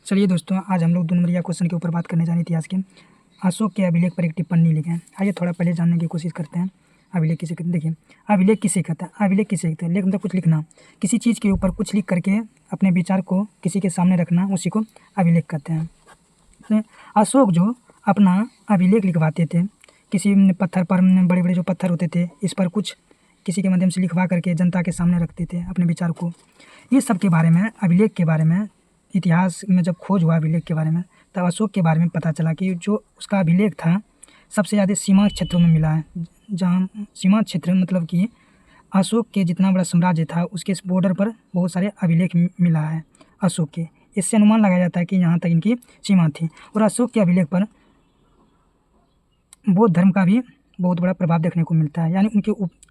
चलिए दोस्तों, आज हम लोग 2 नंबरिया क्वेश्चन के ऊपर बात करने जा रहे इतिहास के। अशोक के अभिलेख पर एक टिप्पणी लिखें। आइए थोड़ा पहले जानने की कोशिश करते हैं। अभिलेख किसे कहते हैं? देखिए, अभिलेख किसे कहते हैं? अभिलेख किसे कहते हैं? लेख मतलब कुछ लिखना, किसी चीज़ के ऊपर कुछ लिख करके अपने विचार को किसी के सामने रखना, उसी को अभिलेख कहते हैं। तो अशोक जो अपना अभिलेख लिखवाते थे, किसी पत्थर पर, बड़े बड़े जो पत्थर होते थे, इस पर कुछ किसी के माध्यम से लिखवा करके जनता के सामने रखते थे अपने विचार को। ये सब के बारे में, अभिलेख के बारे में इतिहास में जब खोज हुआ अभिलेख के बारे में, तब अशोक के बारे में पता चला कि जो उसका अभिलेख था सबसे ज़्यादा सीमांत क्षेत्रों में मिला है। जहाँ सीमांत क्षेत्र मतलब कि अशोक के जितना बड़ा साम्राज्य था उसके इस बॉर्डर पर बहुत सारे अभिलेख मिला है अशोक के। इससे अनुमान लगाया जाता है कि यहाँ तक इनकी सीमा थी। और अशोक के अभिलेख पर बौद्ध धर्म का भी बहुत बड़ा प्रभाव देखने को मिलता है, यानी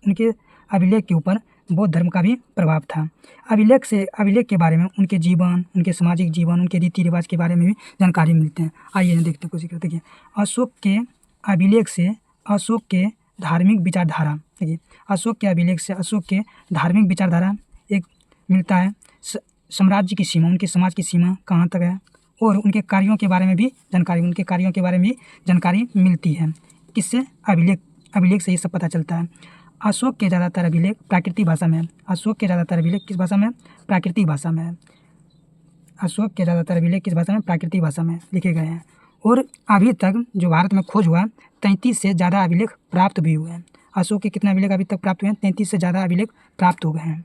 उनके अभिलेख के ऊपर बौद्ध धर्म का भी प्रभाव था। अभिलेख के बारे में उनके जीवन, उनके सामाजिक जीवन, उनके रीति रिवाज के बारे में भी जानकारी मिलते हैं। आइए देखते हैं कोशिश करते हैं। अशोक के अभिलेख से अशोक के धार्मिक विचारधारा, देखिए अशोक के अभिलेख से अशोक के धार्मिक विचारधारा एक मिलता है। साम्राज्य की सीमा, उनके समाज की सीमा कहाँ तक है, और उनके कार्यों के बारे में भी जानकारी मिलती है। किससे? अभिलेख से ये सब पता चलता है। अशोक के ज़्यादातर अभिलेख प्राकृतिक भाषा में है। अशोक के ज़्यादातर अभिलेख किस भाषा में? प्राकृतिक भाषा में है। अशोक के ज़्यादातर अभिलेख किस भाषा में? प्राकृतिक भाषा में लिखे गए हैं। और अभी तक जो भारत में खोज हुआ 33 से ज़्यादा अभिलेख प्राप्त भी हुए हैं। अशोक के कितने अभिलेख अभी तक प्राप्त हुए हैं? 33 से ज़्यादा अभिलेख प्राप्त हो गए हैं।